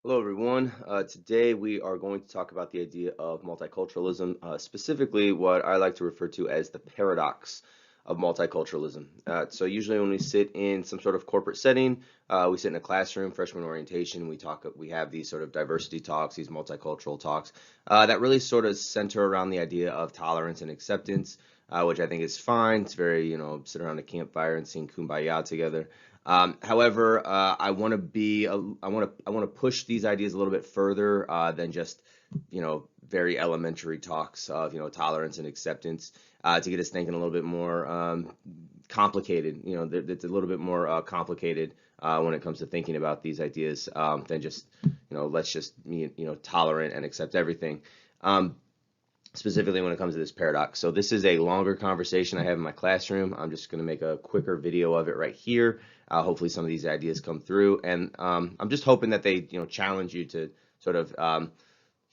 Hello, everyone. Today we are going to talk about the idea of multiculturalism, specifically what I like to refer to as the paradox of multiculturalism. So usually when we sit in some sort of corporate setting, we sit in a classroom, freshman orientation, we have these sort of diversity talks, these multicultural talks that really sort of center around the idea of tolerance and acceptance, which I think is fine. It's very, sit around a campfire and sing Kumbaya together. However, I want to I want to push these ideas a little bit further than just, very elementary talks of, tolerance and acceptance, to get us thinking a little bit more complicated. It's a little bit more complicated when it comes to thinking about these ideas than just, let's just be, tolerant and accept everything. Specifically when it comes to this paradox. So this is a longer conversation I have in my classroom. I'm just going to make a quicker video of it right here. Hopefully some of these ideas come through, and I'm just hoping that they challenge you to sort of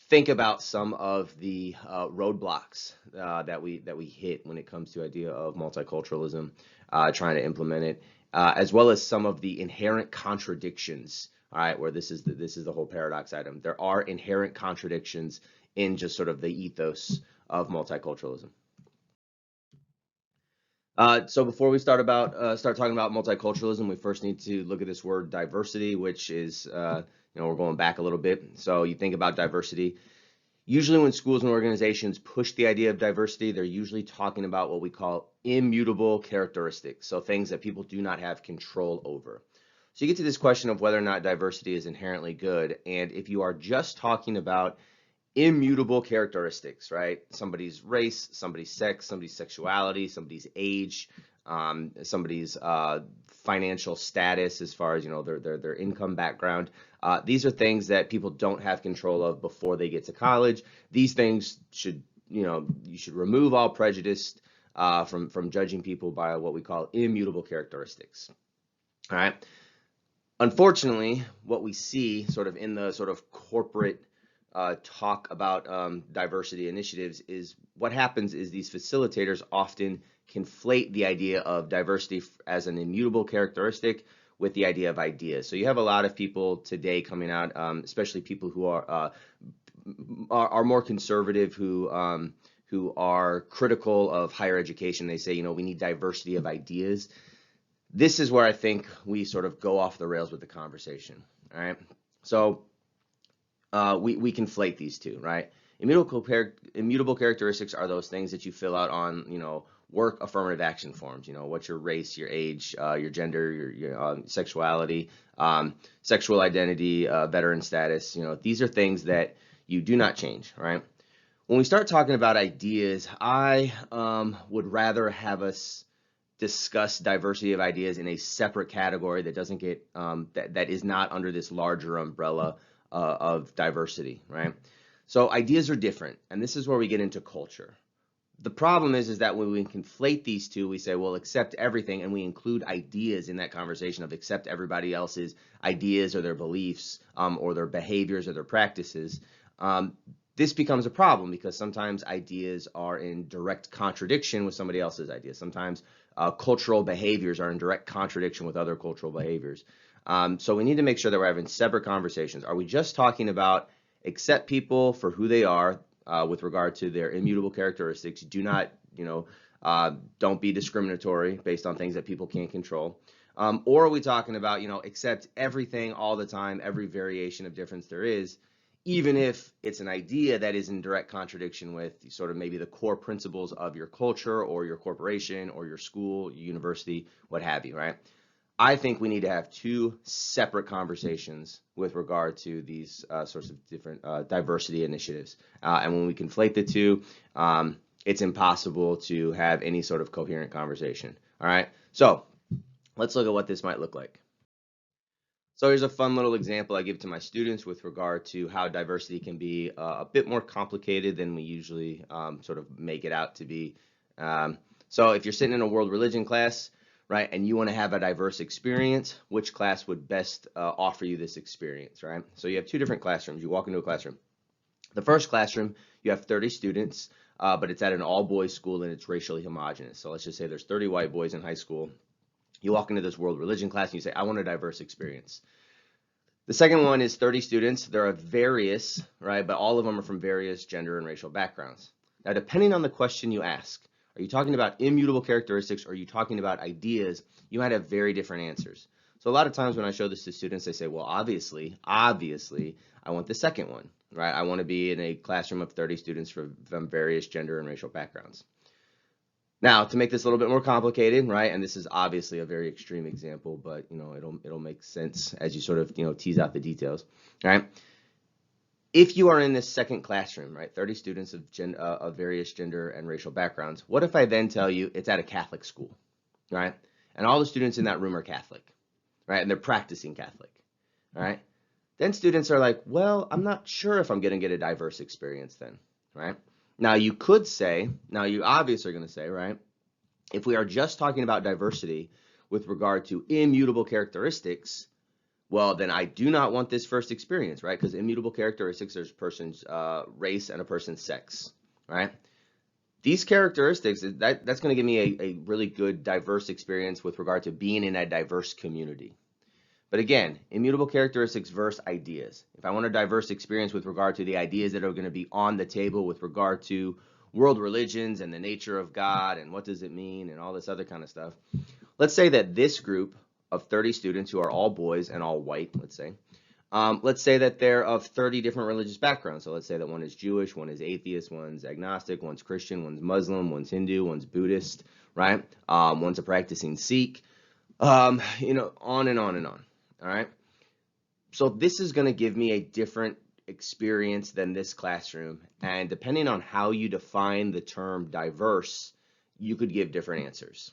think about some of the roadblocks that we hit when it comes to idea of multiculturalism, trying to implement it, as well as some of the inherent contradictions. All right, where this is the whole paradox item. There are inherent contradictions in just sort of the ethos of multiculturalism. So before we start talking about multiculturalism, we first need to look at this word diversity, which is we're going back a little bit. So you think about diversity. Usually when schools and organizations push the idea of diversity, they're usually talking about what we call immutable characteristics, so things that people do not have control over. So you get to this question of whether or not diversity is inherently good, and if you are just talking about immutable characteristics, right? Somebody's race, somebody's sex, somebody's sexuality, somebody's age, somebody's financial status as far as their income background. These are things that people don't have control of before they get to college. These things should, you should remove all prejudice from judging people by what we call immutable characteristics. All right. Unfortunately, what we see sort of in the sort of corporate talk about diversity initiatives is what happens is these facilitators often conflate the idea of diversity as an immutable characteristic with the idea of ideas. So you have a lot of people today coming out, especially people who are more conservative, who are critical of higher education. They say, we need diversity of ideas. This is where I think we sort of go off the rails with the conversation. All right, so we conflate these two, right? Immutable characteristics are those things that you fill out on, work affirmative action forms. What's your race, your age, your gender, your sexuality, sexual identity, veteran status. These are things that you do not change, right? When we start talking about ideas, I would rather have us discuss diversity of ideas in a separate category that doesn't get that is not under this larger umbrella of diversity, right? So ideas are different, and this is where we get into culture. The problem is that when we conflate these two, we say, well, accept everything, and we include ideas in that conversation of accept everybody else's ideas or their beliefs or their behaviors or their practices. This becomes a problem because sometimes ideas are in direct contradiction with somebody else's ideas. Sometimes cultural behaviors are in direct contradiction with other cultural behaviors. So we need to make sure that we're having separate conversations. Are we just talking about accept people for who they are with regard to their immutable characteristics? Do not, don't be discriminatory based on things that people can't control. Or are we talking about, accept everything all the time, every variation of difference there is, even if it's an idea that is in direct contradiction with sort of maybe the core principles of your culture or your corporation or your school, your university, what have you, right? I think we need to have two separate conversations with regard to these sorts of different diversity initiatives. And when we conflate the two, it's impossible to have any sort of coherent conversation. All right, so let's look at what this might look like. So here's a fun little example I give to my students with regard to how diversity can be a bit more complicated than we usually sort of make it out to be. So if you're sitting in a world religion class, right, and you want to have a diverse experience, which class would best offer you this experience, right? So you have two different classrooms. You walk into a classroom. The first classroom, you have 30 students, but it's at an all-boys school and it's racially homogenous. So let's just say there's 30 white boys in high school. You walk into this world religion class and you say, I want a diverse experience. The second one is 30 students. There are various, right, but all of them are from various gender and racial backgrounds. Now, depending on the question you ask, are you talking about immutable characteristics or are you talking about ideas? You might have very different answers. So a lot of times when I show this to students, they say, well, obviously, I want the second one, right? I want to be in a classroom of 30 students from various gender and racial backgrounds. Now, to make this a little bit more complicated, right, and this is obviously a very extreme example, but it'll make sense as you sort of tease out the details, right? If you are in this second classroom, right, 30 students of various gender and racial backgrounds, what if I then tell you it's at a Catholic school, right? And all the students in that room are Catholic, right? And they're practicing Catholic, right? Then students are like, well, I'm not sure if I'm going to get a diverse experience then, right? Now you could say, now you obviously are going to say, right, if we are just talking about diversity with regard to immutable characteristics, well, then I do not want this first experience, right? Because immutable characteristics, there's a person's race and a person's sex, right? These characteristics, that's going to give me a really good diverse experience with regard to being in a diverse community. But again, immutable characteristics versus ideas. If I want a diverse experience with regard to the ideas that are going to be on the table with regard to world religions and the nature of God and what does it mean and all this other kind of stuff, let's say that this group of 30 students who are all boys and all white, let's say that they're of 30 different religious backgrounds. So let's say that one is Jewish, one is atheist, one's agnostic, one's Christian, one's Muslim, one's Hindu, one's Buddhist, right? One's a practicing Sikh, on and on and on. All right. So this is going to give me a different experience than this classroom. And depending on how you define the term diverse, you could give different answers.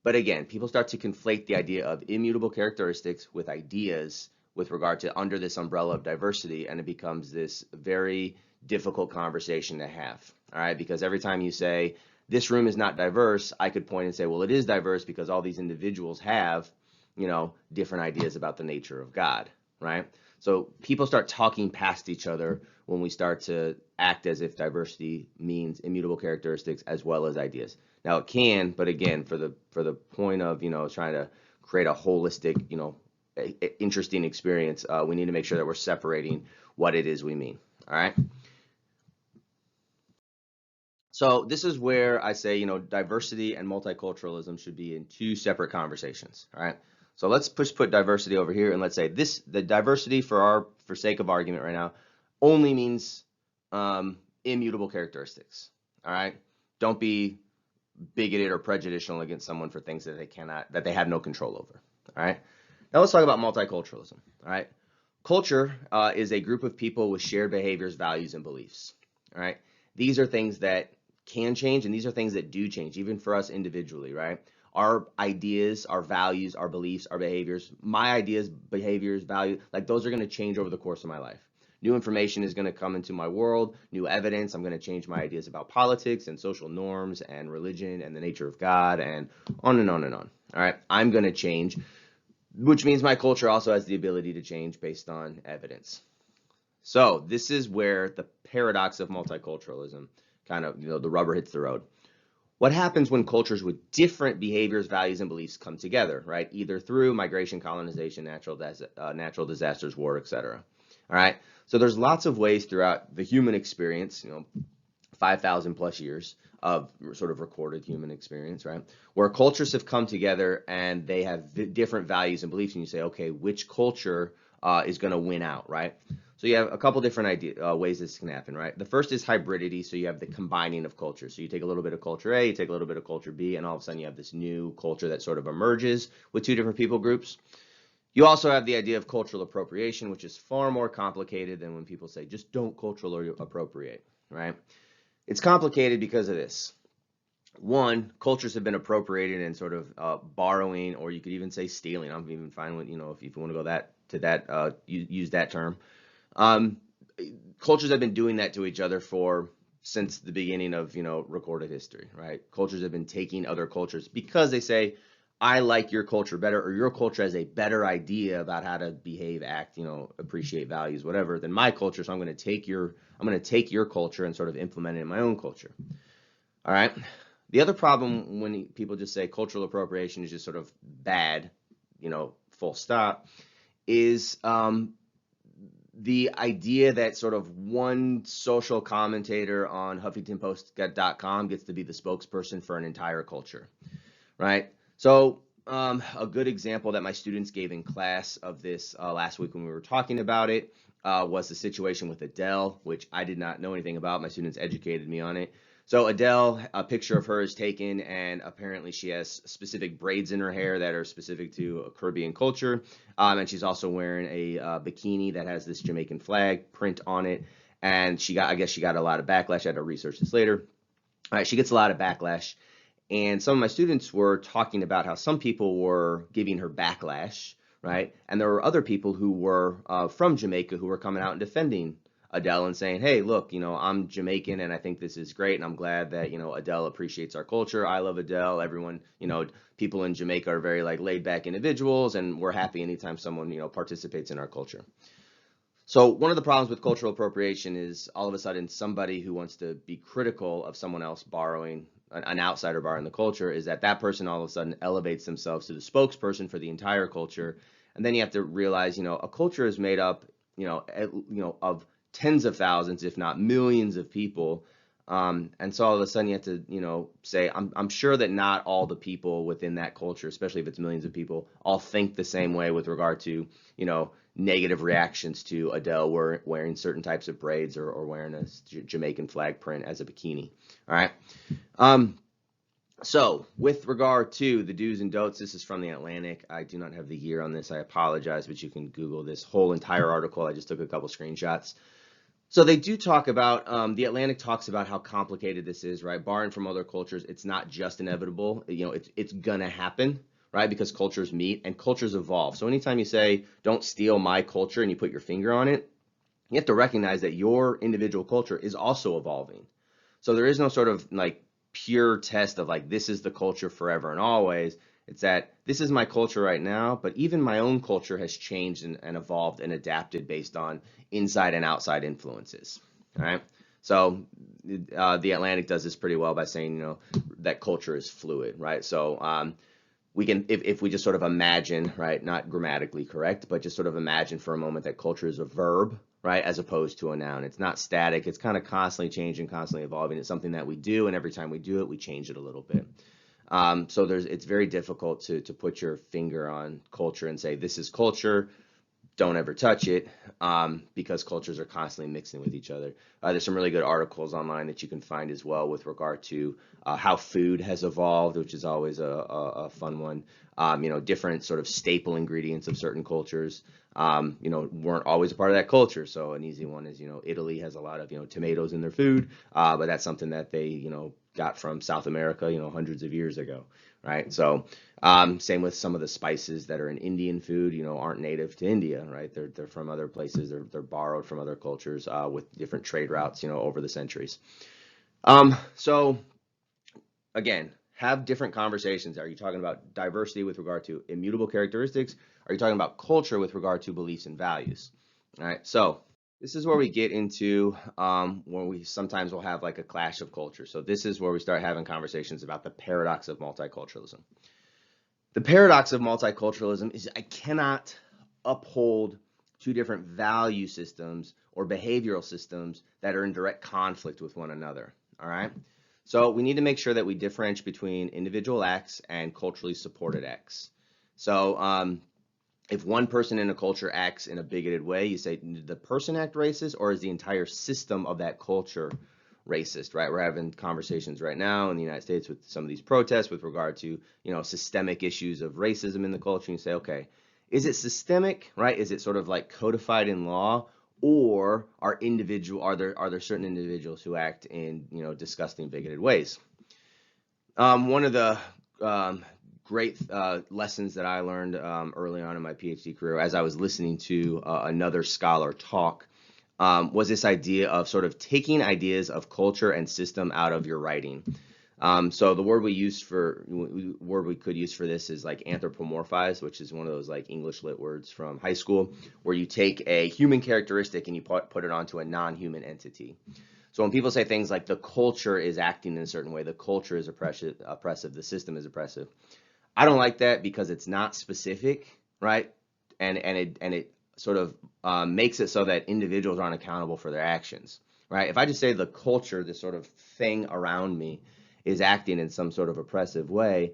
But again, people start to conflate the idea of immutable characteristics with ideas with regard to under this umbrella of diversity, and it becomes this very difficult conversation to have. All right. Because every time you say this room is not diverse, I could point and say, well, it is diverse because all these individuals have different ideas about the nature of God, right? So people start talking past each other when we start to act as if diversity means immutable characteristics as well as ideas. Now it can, but again, for the point of trying to create a holistic, interesting experience, we need to make sure that we're separating what it is we mean. All right. So this is where I say, diversity and multiculturalism should be in two separate conversations. All right. So let's put diversity over here, and let's say the diversity for sake of argument right now only means immutable characteristics. All right. Don't be bigoted or prejudicial against someone for things that they have no control over. All right. Now let's talk about multiculturalism. All right. Culture is a group of people with shared behaviors, values, and beliefs. All right. These are things that can change, and these are things that do change, even for us individually, right? Our ideas, our values, our beliefs, our behaviors, my ideas, behaviors, values, like those are going to change over the course of my life. New information is going to come into my world, new evidence. I'm going to change my ideas about politics and social norms and religion and the nature of God and on and on and on. All right. I'm going to change, which means my culture also has the ability to change based on evidence. So this is where the paradox of multiculturalism kind of, the rubber hits the road. What happens when cultures with different behaviors, values, and beliefs come together, right? Either through migration, colonization, natural disasters, war, etc. All right. So there's lots of ways throughout the human experience, 5,000 plus years of sort of recorded human experience, right? Where cultures have come together and they have different values and beliefs, and you say, okay, which culture is going to win out, right? So you have a couple different ways this can happen, right? The first is hybridity. So you have the combining of cultures. So you take a little bit of culture A, you take a little bit of culture B, and all of a sudden you have this new culture that sort of emerges with two different people groups. You also have the idea of cultural appropriation, which is far more complicated than when people say, just don't culturally appropriate, right? It's complicated because of this. One, cultures have been appropriated and sort of borrowing, or you could even say stealing. I'm even fine with, if you want to go use that term. Cultures have been doing that to each other since the beginning of, recorded history, right? Cultures have been taking other cultures because they say, I like your culture better, or your culture has a better idea about how to behave, act, appreciate values, whatever, than my culture. So I'm going to take your culture and sort of implement it in my own culture. All right. The other problem when people just say cultural appropriation is just sort of bad, full stop, is the idea that sort of one social commentator on HuffingtonPost.com gets to be the spokesperson for an entire culture, right? So a good example that my students gave in class of this last week when we were talking about it was the situation with Adele, which I did not know anything about. My students educated me on it. So Adele, a picture of her is taken, and apparently she has specific braids in her hair that are specific to a Caribbean culture. And she's also wearing a bikini that has this Jamaican flag print on it. And I guess she got a lot of backlash. I had to research this later. All right, she gets a lot of backlash. And some of my students were talking about how some people were giving her backlash, right? And there were other people who were from Jamaica who were coming out and defending Adele and saying, hey, look, I'm Jamaican and I think this is great. And I'm glad that, Adele appreciates our culture. I love Adele. Everyone, people in Jamaica are very laid back individuals, and we're happy anytime someone, participates in our culture. So one of the problems with cultural appropriation is all of a sudden somebody who wants to be critical of someone else borrowing, an outsider borrowing the culture, is that person all of a sudden elevates themselves to the spokesperson for the entire culture. And then you have to realize, a culture is made up, of tens of thousands, if not millions of people. And so all of a sudden you have to, say, I'm sure that not all the people within that culture, especially if it's millions of people, all think the same way with regard to, negative reactions to Adele wearing certain types of braids or wearing a Jamaican flag print as a bikini. All right. So with regard to the do's and don'ts, this is from the Atlantic. I do not have the year on this. I apologize, but you can Google this whole entire article. I just took a couple screenshots. So they do talk about, the Atlantic talks about how complicated this is, right? Borrowing from other cultures, it's not just inevitable. It's gonna happen, right? Because cultures meet and cultures evolve. So anytime you say, don't steal my culture, and you put your finger on it, you have to recognize that your individual culture is also evolving. So there is no sort of pure test of this is the culture forever and always. It's that this is my culture right now, but even my own culture has changed and evolved and adapted based on inside and outside influences. All right. So the Atlantic does this pretty well by saying, that culture is fluid, right? So we can, if we just sort of imagine, right, not grammatically correct, but just sort of imagine for a moment that culture is a verb, right, as opposed to a noun. It's not static. It's kind of constantly changing, constantly evolving. It's something that we do, and every time we do it, we change it a little bit. So it's very difficult to put your finger on culture and say, this is culture, don't ever touch it, because cultures are constantly mixing with each other. There's some really good articles online that you can find as well with regard to how food has evolved, which is always a fun one. Different sort of staple ingredients of certain cultures, weren't always a part of that culture. So an easy one is, Italy has a lot of, tomatoes in their food, but that's something that they, got from South America, hundreds of years ago, right? So same with some of the spices that are in Indian food, aren't native to India, right? They're from other places. They're borrowed from other cultures with different trade routes, over the centuries. So again, have different conversations. Are you talking about diversity with regard to immutable characteristics? Are you talking about culture with regard to beliefs and values? All right. So this is where we get into where we sometimes will have a clash of culture. So this is where we start having conversations about the paradox of multiculturalism. The paradox of multiculturalism is I cannot uphold two different value systems or behavioral systems that are in direct conflict with one another. All right. So we need to make sure that we differentiate between individual acts and culturally supported acts. So if one person in a culture acts in a bigoted way, you say, did the person act racist, or is the entire system of that culture racist, right? We're having conversations right now in the United States with some of these protests with regard to, systemic issues of racism in the culture. And you say, okay, is it systemic, right? Is it sort of codified in law, or are there certain individuals who act in, disgusting, bigoted ways? One of the great lessons that I learned early on in my PhD career as I was listening to another scholar talk was this idea of sort of taking ideas of culture and system out of your writing. So the word we could use for this is anthropomorphize, which is one of those English lit words from high school, where you take a human characteristic and you put it onto a non-human entity. So when people say things like the culture is acting in a certain way, the culture is oppressive, the system is oppressive, I don't like that because it's not specific, right? and it sort of makes it so that individuals aren't accountable for their actions, right? If I just say the culture, this sort of thing around me, is acting in some sort of oppressive way,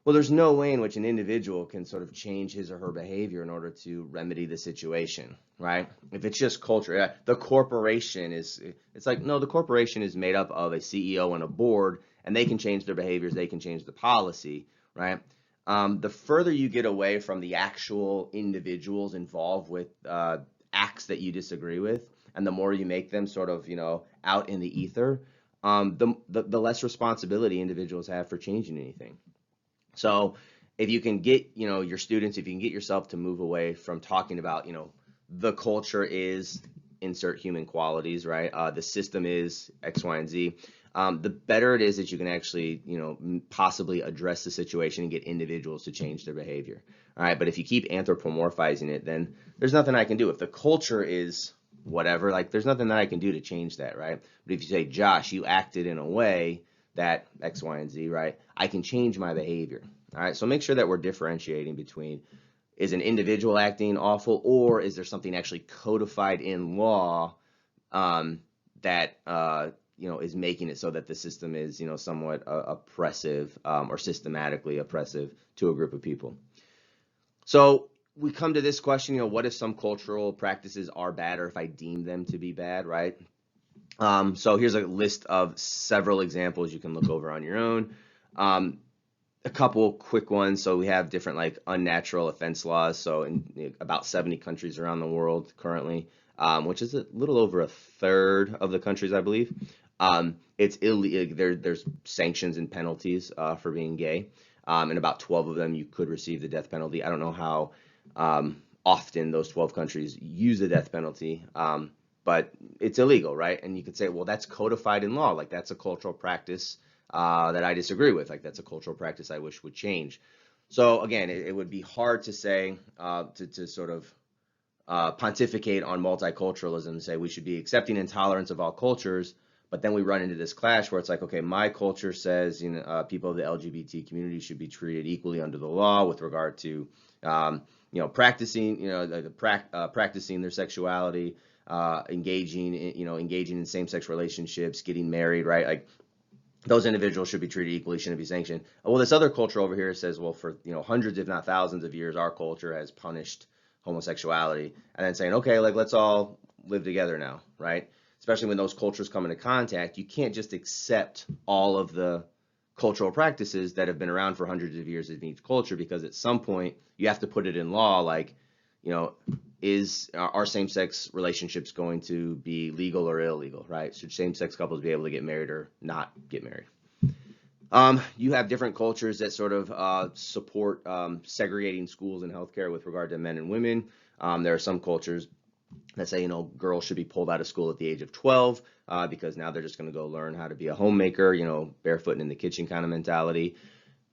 well, there's no way in which an individual can sort of change his or her behavior in order to remedy the situation, right? If it's just culture, the corporation is, it's like, no, the corporation is made up of a CEO and a board, and they can change their behaviors, they can change the policy, right? The further you get away from the actual individuals involved with acts that you disagree with, and the more you make them sort of, out in the ether, the less responsibility individuals have for changing anything. So if you can get, your students, if you can get yourself to move away from talking about, the culture is insert human qualities, right? The system is X, Y, and Z. The better it is that you can actually, possibly address the situation and get individuals to change their behavior. All right. But if you keep anthropomorphizing it, then there's nothing I can do. If the culture is whatever, like there's nothing that I can do to change that, right? But if you say, Josh, you acted in a way that X, Y, and Z, right? I can change my behavior. All right. So make sure that we're differentiating between, is an individual acting awful, or is there something actually codified in law that is making it so that the system is somewhat oppressive or systematically oppressive to a group of people. So we come to this question, what if some cultural practices are bad, or if I deem them to be bad, right? So here's a list of several examples you can look over on your own. A couple quick ones. So we have different like unnatural offense laws. So in about 70 countries around the world currently, which is a little over a third of the countries, I believe. It's illegal. There's sanctions and penalties for being gay. In about 12 of them, you could receive the death penalty. I don't know how often those 12 countries use the death penalty. But it's illegal, right? And you could say, well, that's codified in law. Like that's a cultural practice that I disagree with. Like that's a cultural practice I wish would change. So again, it would be hard to say, to sort of pontificate on multiculturalism and say we should be accepting and tolerance of all cultures. But then we run into this clash where it's like, okay, my culture says people of the LGBT community should be treated equally under the law with regard to practicing practicing their sexuality. Engaging in same-sex relationships, getting married, right? Like those individuals should be treated equally, shouldn't be sanctioned. Well, this other culture over here says, well, for hundreds, if not thousands of years, our culture has punished homosexuality, and then saying, okay, like let's all live together now, right? Especially when those cultures come into contact, you can't just accept all of the cultural practices that have been around for hundreds of years in each culture, because at some point you have to put it in law, like, are same-sex relationships going to be legal or illegal, right? Should same-sex couples be able to get married or not get married? You have different cultures that sort of support segregating schools and healthcare with regard to men and women. There are some cultures that say, girls should be pulled out of school at the age of 12 because now they're just going to go learn how to be a homemaker, barefooting in the kitchen kind of mentality.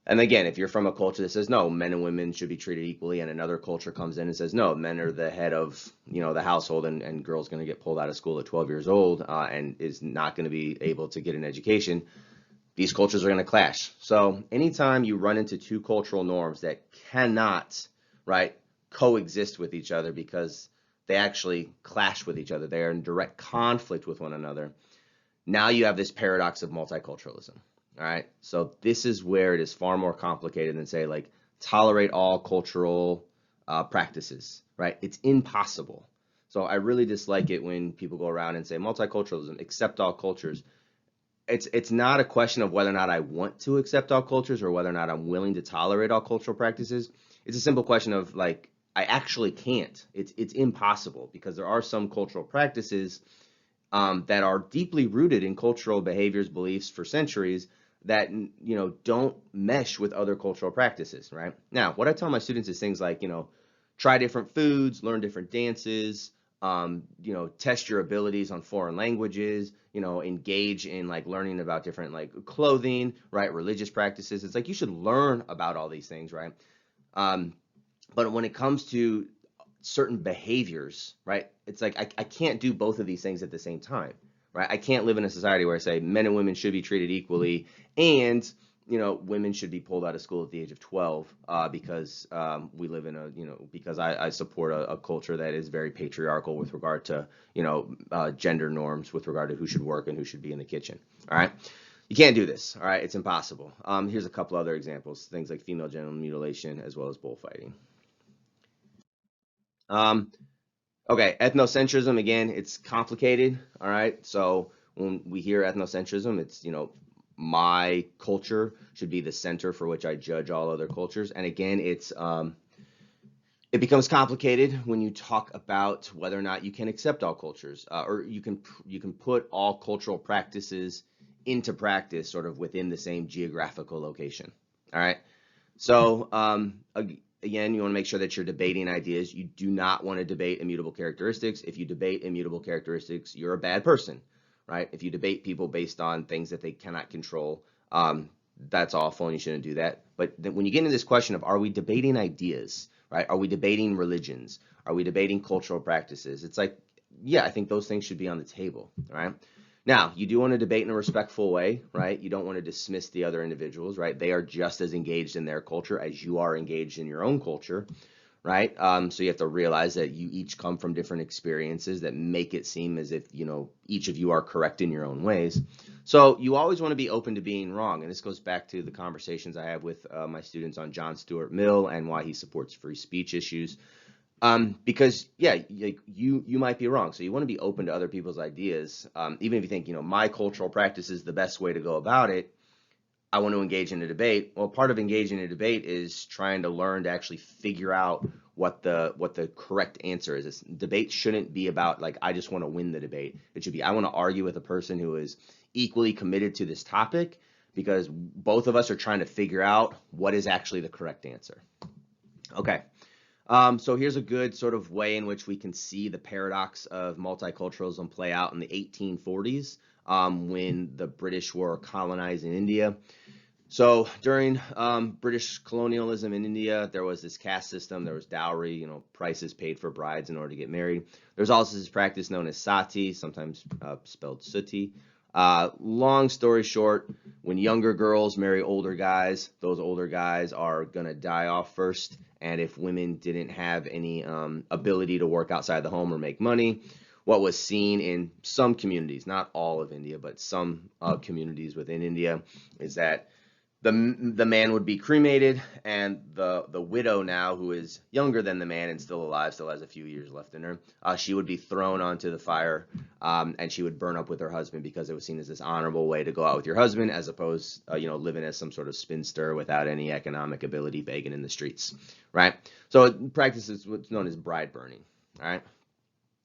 And again, if you're from a culture that says, no, men and women should be treated equally, and another culture comes in and says, no, men are the head of, the household, and girls going to get pulled out of school at 12 years old and is not going to be able to get an education, these cultures are going to clash. So anytime you run into two cultural norms that cannot, right, coexist with each other because they actually clash with each other, they are in direct conflict with one another, now you have this paradox of multiculturalism. All right, so this is where it is far more complicated than say like tolerate all cultural practices, right? It's impossible. So I really dislike it when people go around and say multiculturalism, accept all cultures. It's not a question of whether or not I want to accept all cultures or whether or not I'm willing to tolerate all cultural practices. It's a simple question of like I actually can't. It's impossible because there are some cultural practices that are deeply rooted in cultural behaviors, beliefs for centuries that don't mesh with other cultural practices, right? Now, what I tell my students is things like, try different foods, learn different dances, test your abilities on foreign languages, engage in like learning about different like clothing, right? Religious practices. It's like you should learn about all these things, right? But when it comes to certain behaviors, right? It's like I can't do both of these things at the same time, right? I can't live in a society where I say men and women should be treated equally and women should be pulled out of school at the age of 12 because we live in because I support a culture that is very patriarchal with regard to, gender norms with regard to who should work and who should be in the kitchen. All right. You can't do this. All right. It's impossible. Here's a couple other examples, things like female genital mutilation as well as bullfighting. Um, okay. Ethnocentrism, again, it's complicated. All right. So when we hear ethnocentrism, it's, my culture should be the center for which I judge all other cultures. And again, it becomes complicated when you talk about whether or not you can accept all cultures, or you can put all cultural practices into practice sort of within the same geographical location. All right. So again, you want to make sure that you're debating ideas. You do not want to debate immutable characteristics. If you debate immutable characteristics, you're a bad person, right? If you debate people based on things that they cannot control, that's awful and you shouldn't do that. But when you get into this question of, are we debating ideas, right? Are we debating religions? Are we debating cultural practices? It's like, yeah, I think those things should be on the table, right? Now, you do want to debate in a respectful way, right? You don't want to dismiss the other individuals, right? They are just as engaged in their culture as you are engaged in your own culture, right? So you have to realize that you each come from different experiences that make it seem as if, each of you are correct in your own ways. So you always want to be open to being wrong. And this goes back to the conversations I have with my students on John Stuart Mill and why he supports free speech issues. Because yeah, you might be wrong. So you want to be open to other people's ideas. Even if you think, my cultural practice is the best way to go about it, I want to engage in a debate. Well, part of engaging in a debate is trying to learn to actually figure out what the correct answer is. This debate shouldn't be about like, I just want to win the debate. It should be, I want to argue with a person who is equally committed to this topic because both of us are trying to figure out what is actually the correct answer. Okay. So here's a good sort of way in which we can see the paradox of multiculturalism play out in the 1840s when the British were colonizing India. So during British colonialism in India, there was this caste system. There was dowry, prices paid for brides in order to get married. There's also this practice known as sati, sometimes spelled suti. Long story short, when younger girls marry older guys, those older guys are going to die off first. And if women didn't have any ability to work outside the home or make money, what was seen in some communities, not all of India, but some communities within India, is that the man would be cremated, and the widow now, who is younger than the man and still alive, still has a few years left in her, she would be thrown onto the fire, and she would burn up with her husband because it was seen as this honorable way to go out with your husband, as opposed, living as some sort of spinster without any economic ability, begging in the streets, right? So it practices what's known as bride burning, all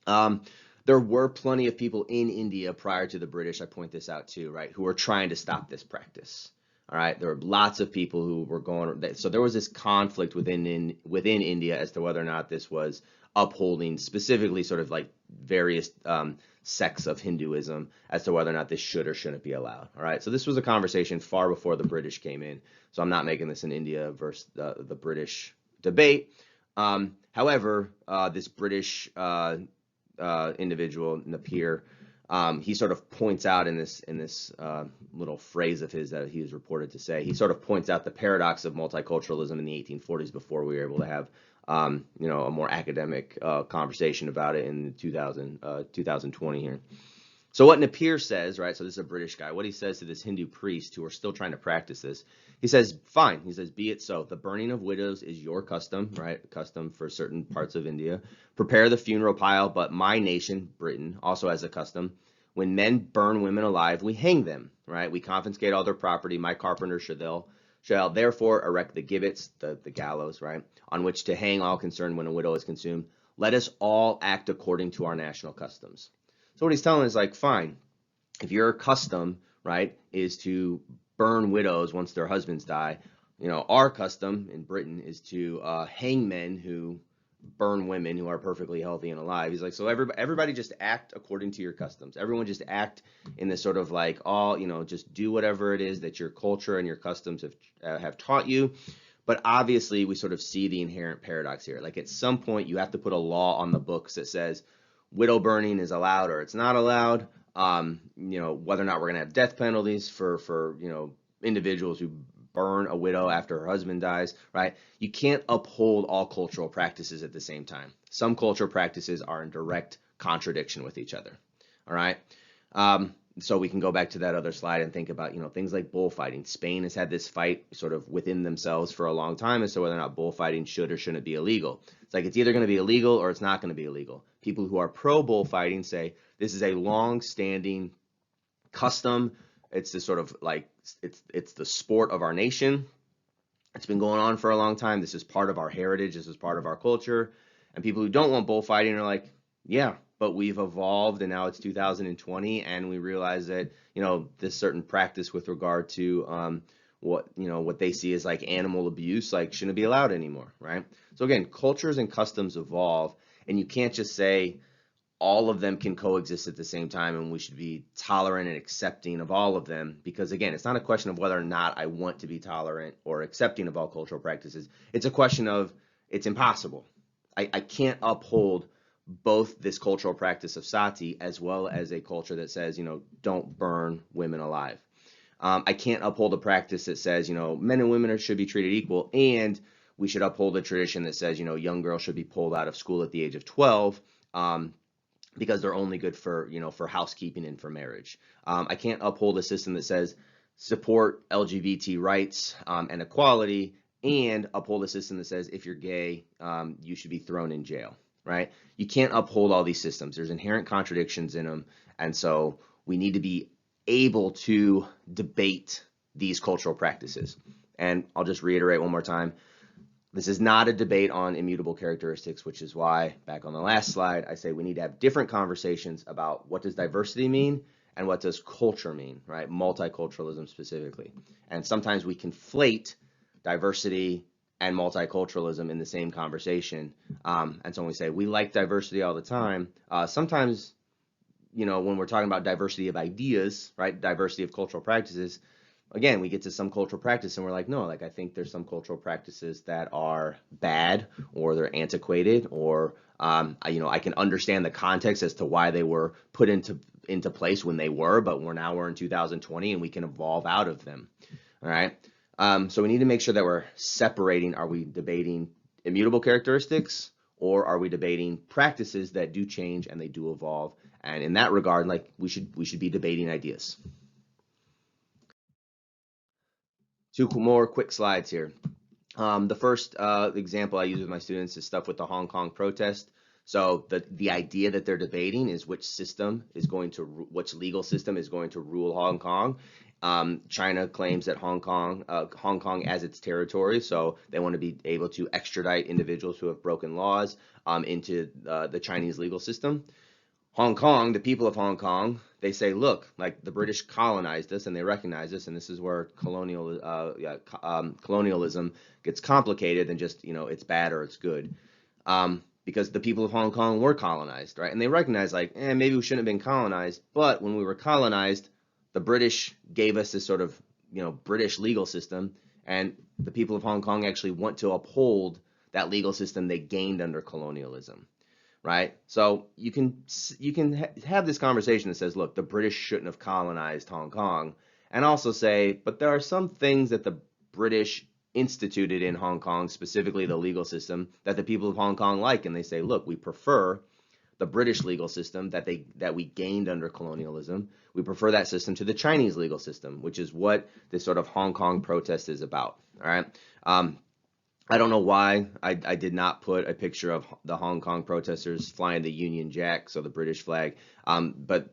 right? There were plenty of people in India prior to the British, I point this out too, right, who were trying to stop this practice. All right, there were lots of people who were going. So there was this conflict within India as to whether or not this was upholding specifically sort of like various sects of Hinduism as to whether or not this should or shouldn't be allowed. All right, so this was a conversation far before the British came in. So I'm not making this an India versus the British debate. However, this British individual, Napier, he sort of points out in this little phrase of his that he was reported to say, he sort of points out the paradox of multiculturalism in the 1840s before we were able to have a more academic conversation about it in 2020 here. So what Napier says, right, so this is a British guy, what he says to this Hindu priest who are still trying to practice this, he says, fine, he says, be it so. The burning of widows is your custom, right, custom for certain parts of India. Prepare the funeral pile, but my nation, Britain, also has a custom. When men burn women alive, we hang them, right? We confiscate all their property. My carpenter shall therefore erect the gibbets, the gallows, right, on which to hang all concerned when a widow is consumed. Let us all act according to our national customs. So what he's telling is like, fine, if your custom, right, is to burn widows once their husbands die, our custom in Britain is to hang men who burn women who are perfectly healthy and alive. He's like, so everybody just act according to your customs. Everyone just act in this sort of like, just do whatever it is that your culture and your customs have taught you. But obviously, we sort of see the inherent paradox here. Like at some point, you have to put a law on the books that says widow burning is allowed or it's not allowed. Whether or not we're going to have death penalties for individuals who burn a widow after her husband dies, right? You can't uphold all cultural practices at the same time. Some cultural practices are in direct contradiction with each other, all right? So we can go back to that other slide and think about, things like bullfighting. Spain has had this fight sort of within themselves for a long time as to whether or not bullfighting should or shouldn't be illegal. It's like it's either going to be illegal or it's not going to be illegal. People who are pro bullfighting say this is a long-standing custom. It's this sort of like it's the sport of our nation. It's been going on for a long time. This is part of our heritage. This is part of our culture. And people who don't want bullfighting are like, yeah, but we've evolved and now it's 2020 and we realize that, this certain practice with regard to what they see as like animal abuse, like shouldn't be allowed anymore, right? So again, cultures and customs evolve, and you can't just say all of them can coexist at the same time and we should be tolerant and accepting of all of them, because again, it's not a question of whether or not I want to be tolerant or accepting of all cultural practices. It's a question of it's impossible. I can't uphold both this cultural practice of sati as well as a culture that says, don't burn women alive. I can't uphold a practice that says, men and women should be treated equal, and we should uphold a tradition that says, young girls should be pulled out of school at the age of 12. Because they're only good for, for housekeeping and for marriage. I can't uphold a system that says support LGBT rights and equality, and uphold a system that says if you're gay, you should be thrown in jail, right? You can't uphold all these systems. There's inherent contradictions in them, and so we need to be able to debate these cultural practices. And I'll just reiterate one more time. This is not a debate on immutable characteristics, which is why, back on the last slide, I say we need to have different conversations about what does diversity mean and what does culture mean, right? Multiculturalism specifically. And sometimes we conflate diversity and multiculturalism in the same conversation. And so when we say we like diversity all the time, sometimes, when we're talking about diversity of ideas, right, diversity of cultural practices, again, we get to some cultural practice and we're like, no, like I think there's some cultural practices that are bad or they're antiquated, or I can understand the context as to why they were put into place when they were, but we're in 2020 and we can evolve out of them. All right. So we need to make sure that we're separating. Are we debating immutable characteristics, or are we debating practices that do change and they do evolve? And in that regard, like we should be debating ideas. Two more quick slides here. The first example I use with my students is stuff with the Hong Kong protest. So the idea that they're debating is which legal system is going to rule Hong Kong. China claims that Hong Kong as its territory, so they want to be able to extradite individuals who have broken laws into the Chinese legal system. Hong Kong, the people of Hong Kong, they say, look, like the British colonized us and they recognize us, and this is where colonialism gets complicated than just, it's bad or it's good. Because the people of Hong Kong were colonized, right? And they recognize like, maybe we shouldn't have been colonized, but when we were colonized, the British gave us this sort of, British legal system, and the people of Hong Kong actually want to uphold that legal system they gained under colonialism. Right? So you can have this conversation that says, look, the British shouldn't have colonized Hong Kong, and also say, but there are some things that the British instituted in Hong Kong, specifically the legal system, that the people of Hong Kong like, and they say, look, we prefer the British legal system that we gained under colonialism. We prefer that system to the Chinese legal system, which is what this sort of Hong Kong protest is about. All right. I don't know why I did not put a picture of the Hong Kong protesters flying the Union Jack, so the British flag, but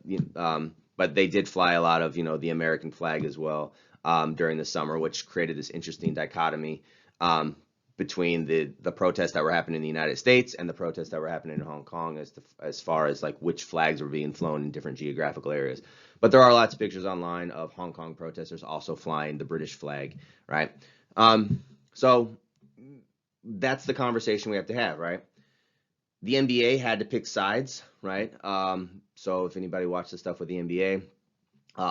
they did fly a lot of the American flag as well during the summer, which created this interesting dichotomy between the protests that were happening in the United States and the protests that were happening in Hong Kong as far as like which flags were being flown in different geographical areas. But there are lots of pictures online of Hong Kong protesters also flying the British flag, right? So that's the conversation we have to have, right? The NBA had to pick sides, right? So if anybody watched the stuff with the NBA,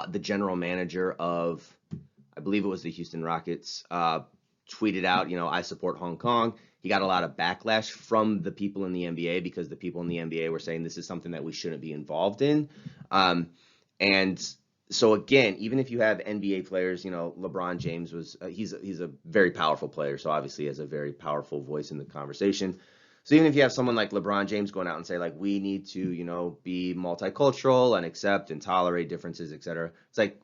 the general manager of, I believe it was the Houston Rockets, tweeted out, I support Hong Kong. He got a lot of backlash from the people in the NBA because the people in the NBA were saying this is something that we shouldn't be involved in. And So again, even if you have NBA players, LeBron James was he's a very powerful player, so obviously he has a very powerful voice in the conversation. So even if you have someone like LeBron James going out and say like we need to, be multicultural and accept and tolerate differences, et cetera. It's like,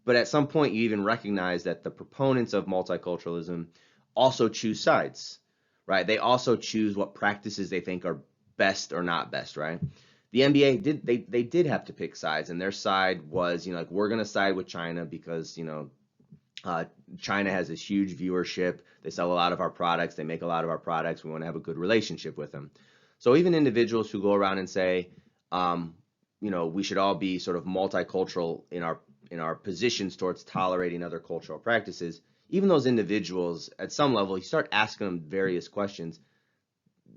but at some point you even recognize that the proponents of multiculturalism also choose sides, right? They also choose what practices they think are best or not best, right? The NBA did have to pick sides, and their side was, like we're gonna side with China because uh, China has this huge viewership. They sell a lot of our products. They make a lot of our products. We want to have a good relationship with them. So even individuals who go around and say, we should all be sort of multicultural in our positions towards tolerating other cultural practices. Even those individuals, at some level, you start asking them various questions.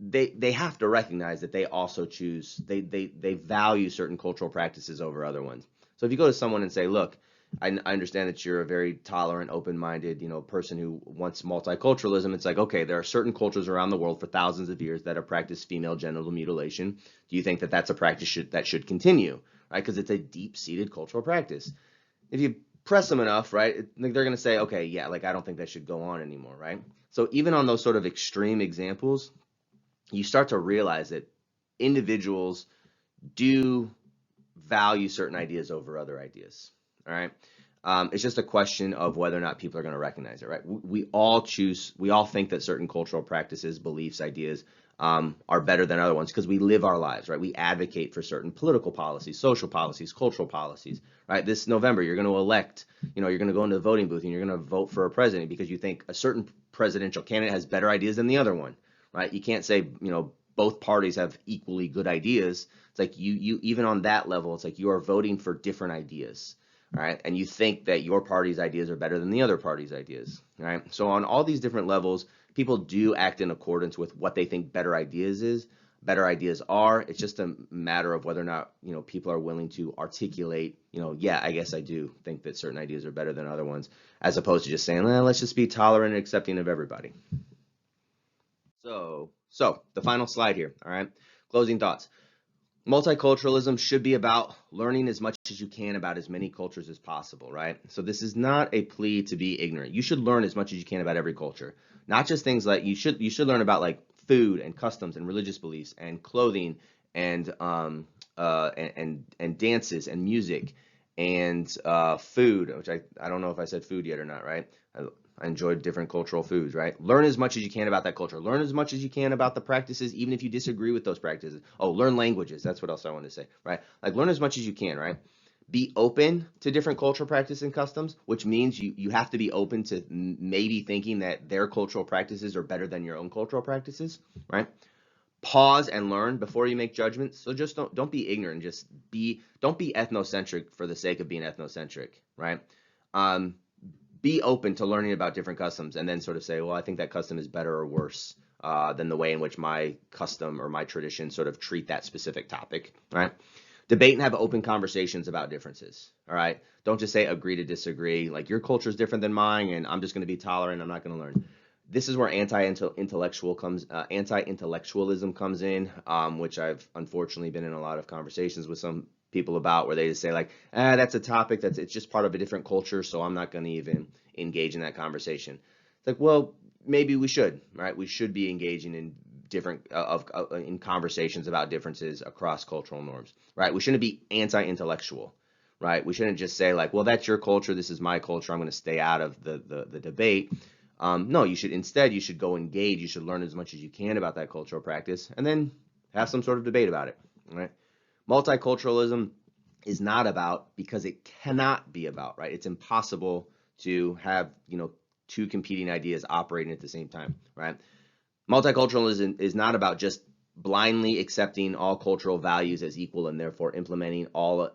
They have to recognize that they also choose they value certain cultural practices over other ones. So if you go to someone and say, look, I understand that you're a very tolerant, open-minded, person who wants multiculturalism. It's like, okay, there are certain cultures around the world for thousands of years that have practiced female genital mutilation. Do you think that that's a practice that should continue, right? Because it's a deep-seated cultural practice. If you press them enough, right, they're going to say, okay, yeah, like I don't think that should go on anymore, right? So even on those sort of extreme examples, you start to realize that individuals do value certain ideas over other ideas. All right. It's just a question of whether or not people are going to recognize it, right? We all think that certain cultural practices, beliefs, ideas are better than other ones because we live our lives, right? We advocate for certain political policies, social policies, cultural policies, right? This November, you're going to elect, you're going to go into the voting booth and you're going to vote for a president because you think a certain presidential candidate has better ideas than the other one, right? You can't say, both parties have equally good ideas. It's like you even on that level, it's like you are voting for different ideas, right? And you think that your party's ideas are better than the other party's ideas, right? So on all these different levels, people do act in accordance with what they think better ideas are. It's just a matter of whether or not, people are willing to articulate, yeah, I guess I do think that certain ideas are better than other ones, as opposed to just saying, let's just be tolerant and accepting of everybody. So the final slide here, all right? Closing thoughts. Multiculturalism should be about learning as much as you can about as many cultures as possible, right? So this is not a plea to be ignorant. You should learn as much as you can about every culture, not just things like you should learn about like food and customs and religious beliefs and clothing and and dances and music and food, which I don't know if I said food yet or not, right? I enjoyed different cultural foods, right? Learn as much as you can about that culture. Learn as much as you can about the practices, even if you disagree with those practices. Oh, learn languages. That's what else I want to say, right? Like learn as much as you can, right? Be open to different cultural practices and customs, which means you have to be open to maybe thinking that their cultural practices are better than your own cultural practices, right? Pause and learn before you make judgments. So just don't be ignorant. Don't be ethnocentric for the sake of being ethnocentric, right? Be open to learning about different customs and then sort of say, well, I think that custom is better or worse than the way in which my custom or my tradition sort of treat that specific topic, right? Debate and have open conversations about differences, all right? Don't just say agree to disagree, like your culture is different than mine and I'm just going to be tolerant, I'm not going to learn. This is where anti-intellectualism comes in, which I've unfortunately been in a lot of conversations with some people about, where they just say like, that's a topic it's just part of a different culture, so I'm not going to even engage in that conversation. It's like, well, maybe we should, right? We should be engaging in different in conversations about differences across cultural norms, right? We shouldn't be anti-intellectual, right? We shouldn't just say like, well, that's your culture, this is my culture, I'm going to stay out of the debate. No, you should go engage. You should learn as much as you can about that cultural practice and then have some sort of debate about it, right? Multiculturalism is not about, because it cannot be about, right? It's impossible to have, two competing ideas operating at the same time, right? Multiculturalism is not about just blindly accepting all cultural values as equal and therefore implementing a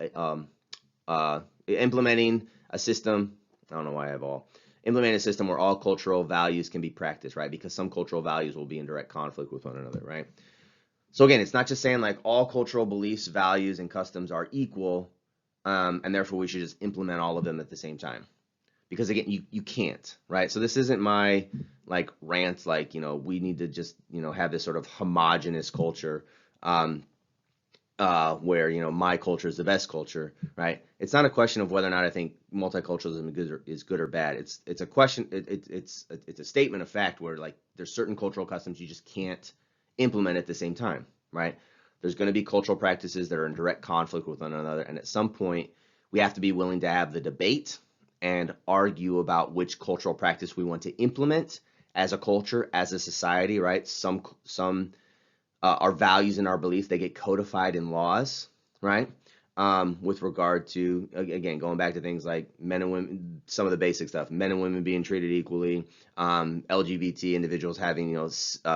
system. I don't know why I have all. Implement a system where all cultural values can be practiced, right? Because some cultural values will be in direct conflict with one another, right? So again, it's not just saying like all cultural beliefs, values, and customs are equal, and therefore we should just implement all of them at the same time. Because again, you can't, right? So this isn't my like rant, like, we need to just, have this sort of homogenous culture. where, you know, my culture is the best culture, right? It's not a question of whether or not I think multiculturalism is good or bad. It's a question. It's a statement of fact where, like, there's certain cultural customs you just can't implement at the same time, right? There's going to be cultural practices that are in direct conflict with one another, and at some point we have to be willing to have the debate and argue about which cultural practice we want to implement as a culture, as a society, right? Some our values and our beliefs, they get codified in laws, right? With regard to, again, going back to things like men and women, some of the basic stuff, men and women being treated equally, LGBT individuals having, you know,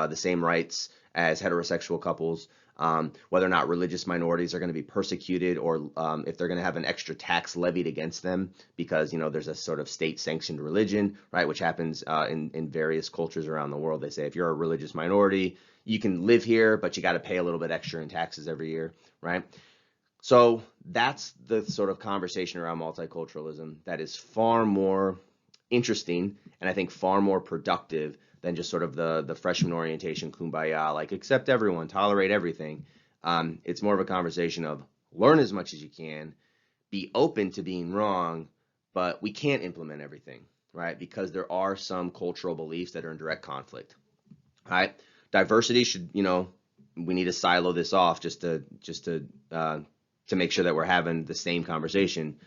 the same rights as heterosexual couples, whether or not religious minorities are going to be persecuted, or if they're going to have an extra tax levied against them because, you know, there's a sort of state-sanctioned religion, right, which happens in various cultures around the world. They say if you're a religious minority, you can live here, but you got to pay a little bit extra in taxes every year, right? So that's the sort of conversation around multiculturalism that is far more interesting and I think far more productive than just sort of the freshman orientation kumbaya, like accept everyone, tolerate everything. It's more of a conversation of learn as much as you can, be open to being wrong, but we can't implement everything, right? Because there are some cultural beliefs that are in direct conflict, right? Diversity should, you know, we need to silo this off just to make sure that we're having the same conversation.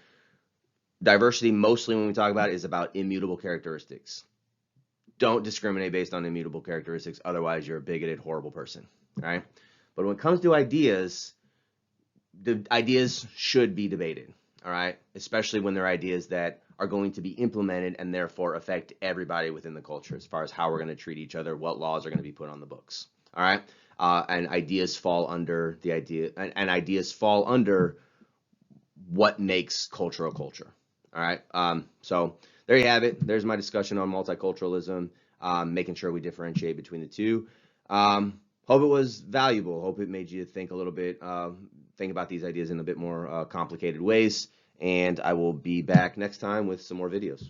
Diversity, mostly when we talk about it, is about immutable characteristics. Don't discriminate based on immutable characteristics, otherwise you're a bigoted, horrible person, right? But when it comes to ideas, the ideas should be debated, all right? Especially when they're ideas that are going to be implemented and therefore affect everybody within the culture as far as how we're going to treat each other, what laws are going to be put on the books, all right? And ideas fall under the idea, and ideas fall under what makes culture a culture, all right? So there you have it. There's my discussion on multiculturalism, making sure we differentiate between the two. Hope it was valuable. Hope it made you think a little bit, think about these ideas in a bit more complicated ways. And I will be back next time with some more videos.